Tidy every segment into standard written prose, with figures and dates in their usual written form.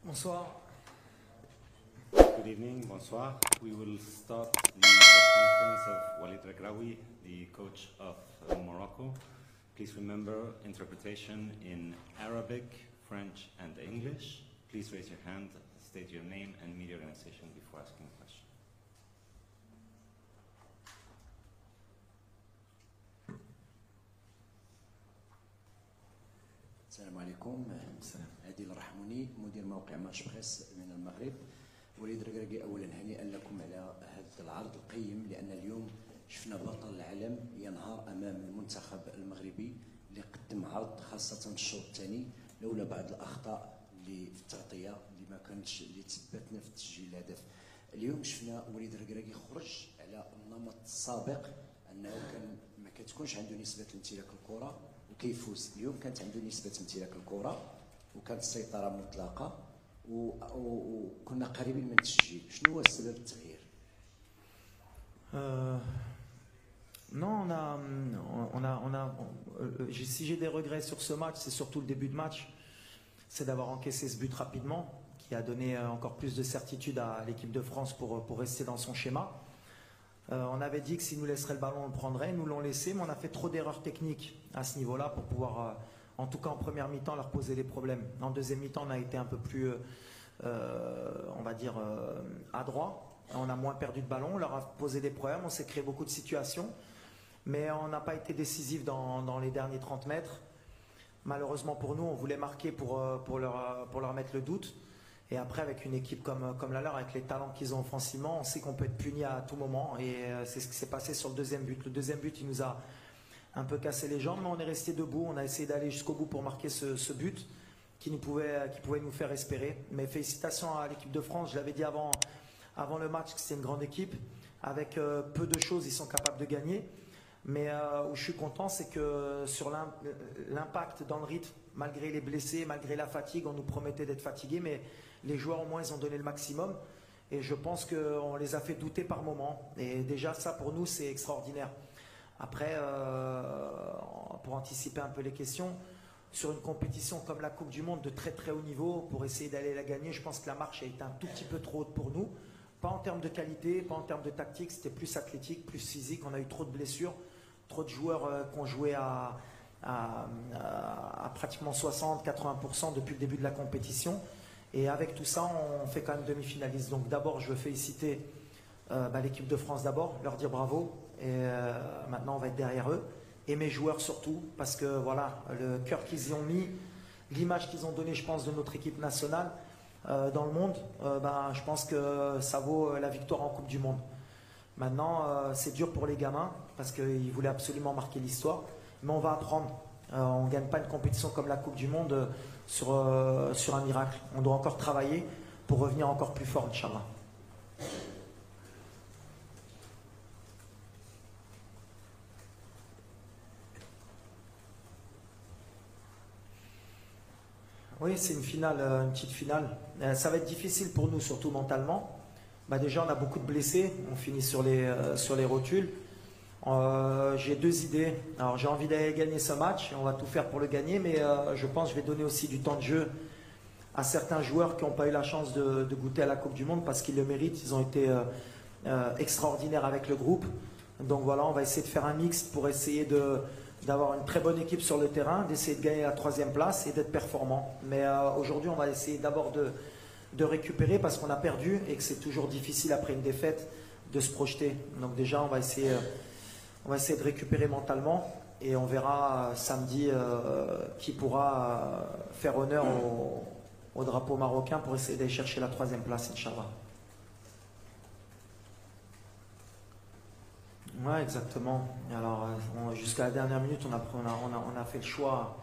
Bonsoir. Good evening, bonsoir. We will start the press conference of Walid Regraoui, the coach of Morocco. Please remember interpretation in Arabic, French and English. Please raise your hand, state your name and media organization before asking a question. السلام عليكم. عادل الرحموني مدير موقع ماتش بريس من المغرب. وليد ركراكي اولا هنيئا لكم على هذا العرض القيم، لان اليوم شفنا بطل العالم ينهار امام المنتخب المغربي اللي قدم عرض خاصه في الشوط الثاني، لولا بعض الاخطاء اللي في التغطيه اللي ما كانتش اللي تثبتنا في تسجيل الهدف. اليوم شفنا وليد ركراكي خرج على النمط السابق، انه كان ما كتكونش عنده نسبه لامتلاك الكره وكيفوز. اليوم كانت عنده نسبه امتلاك الكره وكانت السيطره مطلقه وكنا قريبين من التسجيل. شنو هو السبب التغيير؟ Non, si j'ai des regrets sur ce match, c'est surtout le début de match. C'est d'avoir encaissé ce but rapidement, qui a donné encore plus de certitude à l'équipe de France pour rester dans son schéma. On avait dit que s'ils nous laisseraient le ballon, on le prendrait. Nous l'ont laissé, mais on a fait trop d'erreurs techniques à ce niveau-là pour pouvoir, en tout cas en première mi-temps, leur poser des problèmes. En deuxième mi-temps, on a été un peu plus, on va dire, adroit. On a moins perdu de ballon, on leur a posé des problèmes, on s'est créé beaucoup de situations. Mais on n'a pas été décisif dans les derniers 30 mètres. Malheureusement pour nous, on voulait marquer pour leur mettre le doute. Et après, avec une équipe comme la leur, avec les talents qu'ils ont offensivement, on sait qu'on peut être puni à tout moment. Et c'est ce qui s'est passé sur le deuxième but. Le deuxième but, il nous a un peu cassé les jambes, mais on est resté debout. On a essayé d'aller jusqu'au bout pour marquer ce but qui pouvait nous faire espérer. Mais félicitations à l'équipe de France. Je l'avais dit avant le match que c'était une grande équipe. Avec peu de choses, ils sont capables de gagner. Mais où je suis content, c'est que sur l'impact dans le rythme, malgré les blessés, malgré la fatigue, on nous promettait d'être fatigués, mais les joueurs au moins ils ont donné le maximum. Et je pense qu'on les a fait douter par moments. Et déjà ça pour nous c'est extraordinaire. Après, pour anticiper un peu les questions, sur une compétition comme la Coupe du Monde de très très haut niveau, pour essayer d'aller la gagner, je pense que la marche a été un tout petit peu trop haute pour nous. Pas en termes de qualité, pas en termes de tactique, c'était plus athlétique, plus physique. On a eu trop de blessures, trop de joueurs qui ont joué à pratiquement 60-80% depuis le début de la compétition. Et avec tout ça, on fait quand même demi-finaliste. Donc d'abord, je veux féliciter l'équipe de France d'abord, leur dire bravo. Et maintenant, on va être derrière eux. Et mes joueurs surtout, parce que voilà, le cœur qu'ils y ont mis, l'image qu'ils ont donnée, je pense, de notre équipe nationale dans le monde, je pense que ça vaut la victoire en Coupe du Monde. Maintenant, c'est dur pour les gamins, parce qu'ils voulaient absolument marquer l'histoire. Mais on va apprendre. On ne gagne pas une compétition comme la Coupe du Monde sur un miracle. On doit encore travailler pour revenir encore plus fort, Inch'Allah. Oui, c'est une finale, une petite finale. Ça va être difficile pour nous, surtout mentalement. Déjà, on a beaucoup de blessés. On finit sur les rotules. J'ai deux idées. Alors, j'ai envie d'aller gagner ce match. On va tout faire pour le gagner. Mais je pense que je vais donner aussi du temps de jeu à certains joueurs qui n'ont pas eu la chance de goûter à la Coupe du Monde parce qu'ils le méritent. Ils ont été extraordinaires avec le groupe. Donc voilà, on va essayer de faire un mix pour essayer d'avoir une très bonne équipe sur le terrain, d'essayer de gagner la 3e place et d'être performant. Mais aujourd'hui, on va essayer d'abord de récupérer parce qu'on a perdu et que c'est toujours difficile après une défaite de se projeter. Donc déjà, on va essayer de récupérer mentalement et on verra samedi qui pourra faire honneur au drapeau marocain pour essayer d'aller chercher la 3e place, Inch'Allah. Ouais, exactement. Alors, jusqu'à la dernière minute, on a fait le choix.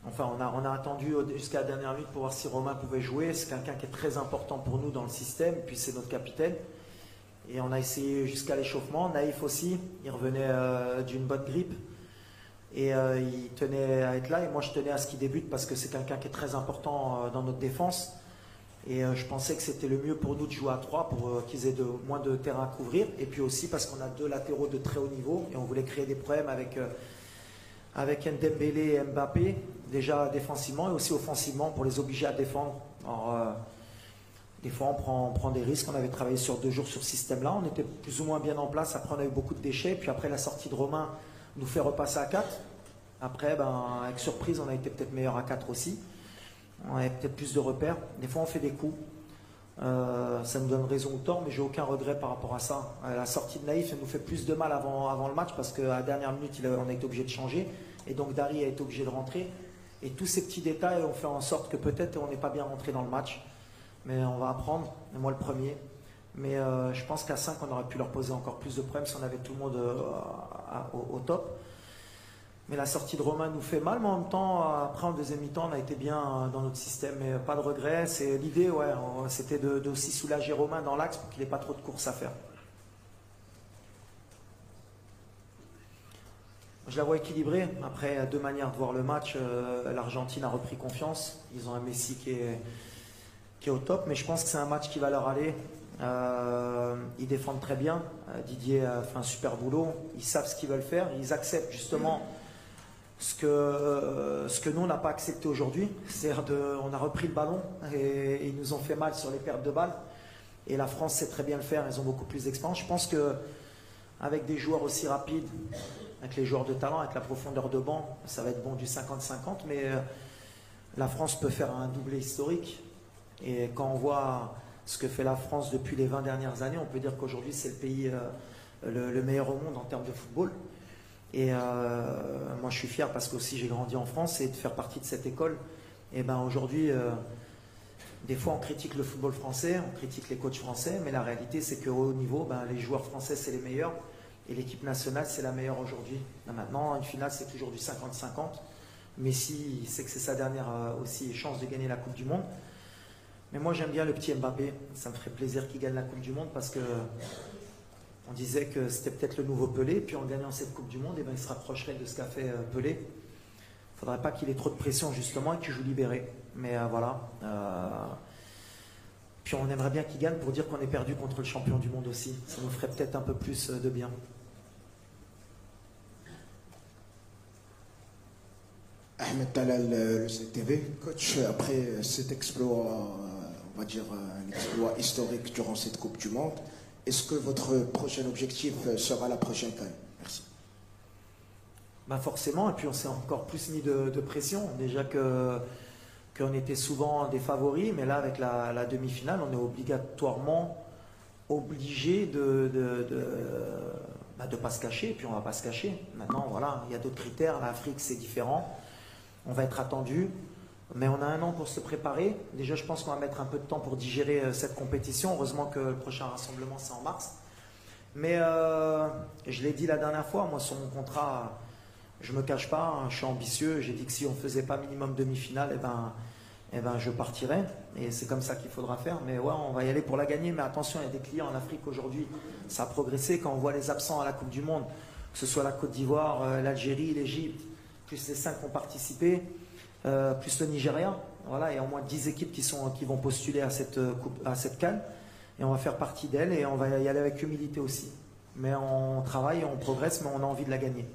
Enfin, on a attendu jusqu'à la dernière minute pour voir si Romain pouvait jouer. C'est quelqu'un qui est très important pour nous dans le système. Puis c'est notre capitaine. Et on a essayé jusqu'à l'échauffement. Naïf aussi, il revenait d'une bonne grippe. Et il tenait à être là. Et moi, je tenais à ce qu'il débute parce que c'est quelqu'un qui est très important dans notre défense. Et je pensais que c'était le mieux pour nous de jouer à 3 pour qu'ils aient moins de terrain à couvrir. Et puis aussi parce qu'on a 2 latéraux de très haut niveau et on voulait créer des problèmes avec Ndembélé et Mbappé. déjà défensivement et aussi offensivement pour les obliger à défendre. Alors, des fois on prend des risques, on avait travaillé sur 2 jours sur ce système-là, on était plus ou moins bien en place, après on a eu beaucoup de déchets, puis après la sortie de Romain nous fait repasser à 4. Après, avec surprise, on a été peut-être meilleur à 4 aussi, on avait peut-être plus de repères, des fois on fait des coups, ça nous donne raison ou tort, mais j'ai aucun regret par rapport à ça. La sortie de Naïf, elle nous fait plus de mal avant le match, parce qu'à la dernière minute, on a été obligé de changer, et donc Dari a été obligé de rentrer, et tous ces petits détails ont fait en sorte que peut-être on n'est pas bien rentré dans le match. Mais on va apprendre, et moi le premier. Mais je pense qu'à 5, on aurait pu leur poser encore plus de problèmes si on avait tout le monde au top. Mais la sortie de Romain nous fait mal, mais en même temps, après en deuxième mi-temps, on a été bien dans notre système. Mais pas de regret. C'est l'idée, ouais, c'était d'aussi soulager Romain dans l'axe pour qu'il n'ait pas trop de courses à faire. Je la vois équilibrée. Après, 2 manières de voir le match. L'Argentine a repris confiance. Ils ont un Messi qui est au top, mais je pense que c'est un match qui va leur aller. Ils défendent très bien. Didier a fait un super boulot. Ils savent ce qu'ils veulent faire. Ils acceptent justement ce que nous, on n'a pas accepté aujourd'hui. C'est-à-dire on a repris le ballon et ils nous ont fait mal sur les pertes de balles. Et la France sait très bien le faire. Ils ont beaucoup plus d'expérience. Je pense qu'avec des joueurs aussi rapides, avec les joueurs de talent, avec la profondeur de banc, ça va être bon du 50-50. Mais la France peut faire un doublé historique. Et quand on voit ce que fait la France depuis les 20 dernières années, on peut dire qu'aujourd'hui c'est le pays le meilleur au monde en termes de football. Et moi je suis fier parce que aussi j'ai grandi en France et de faire partie de cette école. Et ben aujourd'hui, des fois on critique le football français, on critique les coachs français, mais la réalité c'est qu'au haut niveau, les joueurs français c'est les meilleurs et l'équipe nationale c'est la meilleure aujourd'hui. Maintenant, une finale c'est toujours du 50-50. Messi sait que c'est sa dernière aussi chance de gagner la Coupe du Monde. Mais moi j'aime bien le petit Mbappé, ça me ferait plaisir qu'il gagne la Coupe du Monde parce que on disait que c'était peut-être le nouveau Pelé, puis en gagnant cette Coupe du Monde, il se rapprocherait de ce qu'a fait Pelé. Il ne faudrait pas qu'il ait trop de pression justement et qu'il joue libéré. Mais voilà. Puis on aimerait bien qu'il gagne pour dire qu'on est perdu contre le champion du monde aussi. Ça nous ferait peut-être un peu plus de bien. Ahmed Talal, le CTV. Coach, après cet exploit, on va dire un exploit historique durant cette Coupe du Monde, est-ce que votre prochain objectif sera la prochaine CAN? Merci. Forcément, et puis on s'est encore plus mis de pression. Déjà qu'on était souvent des favoris, mais là avec la demi-finale, on est obligatoirement obligé de pas se cacher, et puis on ne va pas se cacher. Maintenant, voilà, il y a d'autres critères. L'Afrique, c'est différent. On va être attendu, mais on a 1 an pour se préparer. Déjà, je pense qu'on va mettre un peu de temps pour digérer cette compétition. Heureusement que le prochain rassemblement, c'est en mars. Mais je l'ai dit la dernière fois, moi, sur mon contrat, je ne me cache pas, je suis ambitieux. J'ai dit que si on ne faisait pas minimum demi-finale, je partirais. Et c'est comme ça qu'il faudra faire. Mais ouais, on va y aller pour la gagner. Mais attention, il y a des clients en Afrique aujourd'hui. Ça a progressé. Quand on voit les absents à la Coupe du Monde, que ce soit la Côte d'Ivoire, l'Algérie, l'Égypte, plus les 5 qui ont participé, plus le Nigeria. Voilà, il y a au moins 10 équipes qui vont postuler à cette CAN. Et on va faire partie d'elle et on va y aller avec humilité aussi. Mais on travaille, on progresse, mais on a envie de la gagner.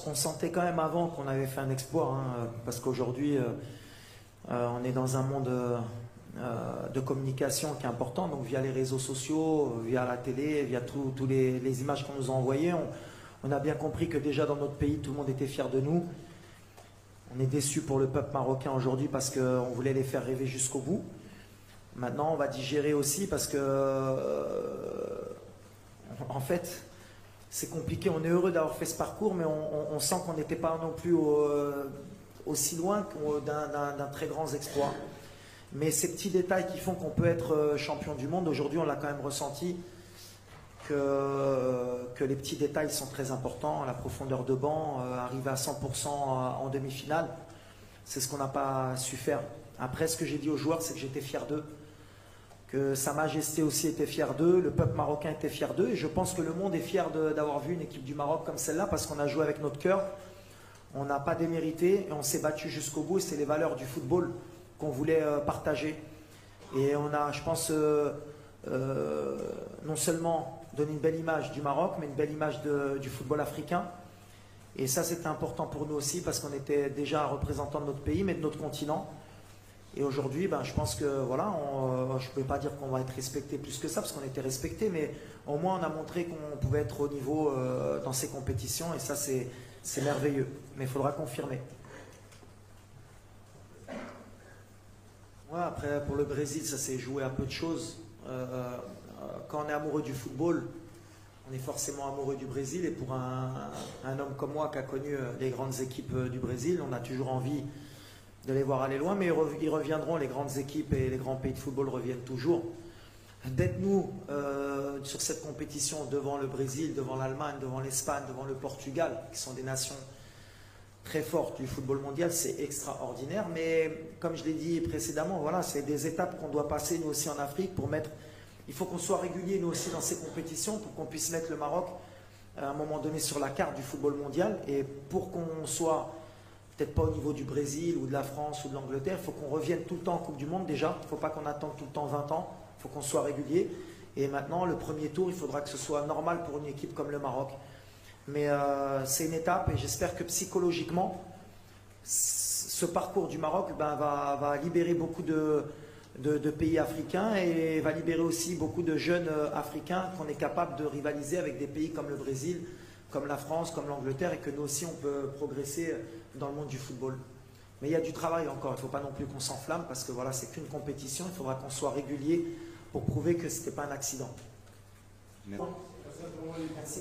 On sentait quand même avant qu'on avait fait un exploit, parce qu'aujourd'hui, on est dans un monde de communication qui est important, donc via les réseaux sociaux, via la télé, via tous les images qu'on nous a envoyées, on a bien compris que déjà dans notre pays, tout le monde était fier de nous. On est déçus pour le peuple marocain aujourd'hui parce qu'on voulait les faire rêver jusqu'au bout. Maintenant, on va digérer aussi parce que, en fait, c'est compliqué. On est heureux d'avoir fait ce parcours, mais on sent qu'on n'était pas non plus aussi loin d'un très grand exploit. Mais ces petits détails qui font qu'on peut être champion du monde, aujourd'hui, on l'a quand même ressenti. Que les petits détails sont très importants, la profondeur de banc, arriver à 100% en demi-finale, c'est ce qu'on n'a pas su faire. Après, ce que j'ai dit aux joueurs, c'est que j'étais fier d'eux, que Sa Majesté aussi était fier d'eux, le peuple marocain était fier d'eux, et je pense que le monde est fier d'avoir vu une équipe du Maroc comme celle-là, parce qu'on a joué avec notre cœur, on n'a pas démérité, et on s'est battu jusqu'au bout, et c'est les valeurs du football qu'on voulait partager. Et on a, je pense, non seulement donner une belle image du Maroc, mais une belle image du football africain. Et ça, c'était important pour nous aussi parce qu'on était déjà représentant de notre pays, mais de notre continent. Et aujourd'hui, je pense que voilà, je ne peux pas dire qu'on va être respecté plus que ça parce qu'on était respecté, mais au moins on a montré qu'on pouvait être au niveau dans ces compétitions et ça c'est merveilleux. Mais il faudra confirmer. Ouais, après, pour le Brésil, ça s'est joué à peu de choses. Quand on est amoureux du football, on est forcément amoureux du Brésil. Et pour un homme comme moi qui a connu les grandes équipes du Brésil, on a toujours envie de les voir aller loin. Mais ils reviendront, les grandes équipes et les grands pays de football reviennent toujours. D'être nous sur cette compétition devant le Brésil, devant l'Allemagne, devant l'Espagne, devant le Portugal, qui sont des nations très fortes du football mondial, c'est extraordinaire. Mais comme je l'ai dit précédemment, voilà, c'est des étapes qu'on doit passer nous aussi en Afrique pour mettre. Il faut qu'on soit régulier nous aussi dans ces compétitions pour qu'on puisse mettre le Maroc à un moment donné sur la carte du football mondial. Et pour qu'on soit peut-être pas au niveau du Brésil ou de la France ou de l'Angleterre, il faut qu'on revienne tout le temps en Coupe du Monde déjà. Il ne faut pas qu'on attende tout le temps 20 ans. Il faut qu'on soit régulier. Et maintenant, le premier tour, il faudra que ce soit normal pour une équipe comme le Maroc. Mais c'est une étape et j'espère que psychologiquement, ce parcours du Maroc va libérer beaucoup de pays africains et va libérer aussi beaucoup de jeunes africains qu'on est capable de rivaliser avec des pays comme le Brésil, comme la France, comme l'Angleterre et que nous aussi on peut progresser dans le monde du football. Mais il y a du travail encore, il ne faut pas non plus qu'on s'enflamme parce que voilà, c'est qu'une compétition, il faudra qu'on soit régulier pour prouver que ce n'était pas un accident. Merci. Merci.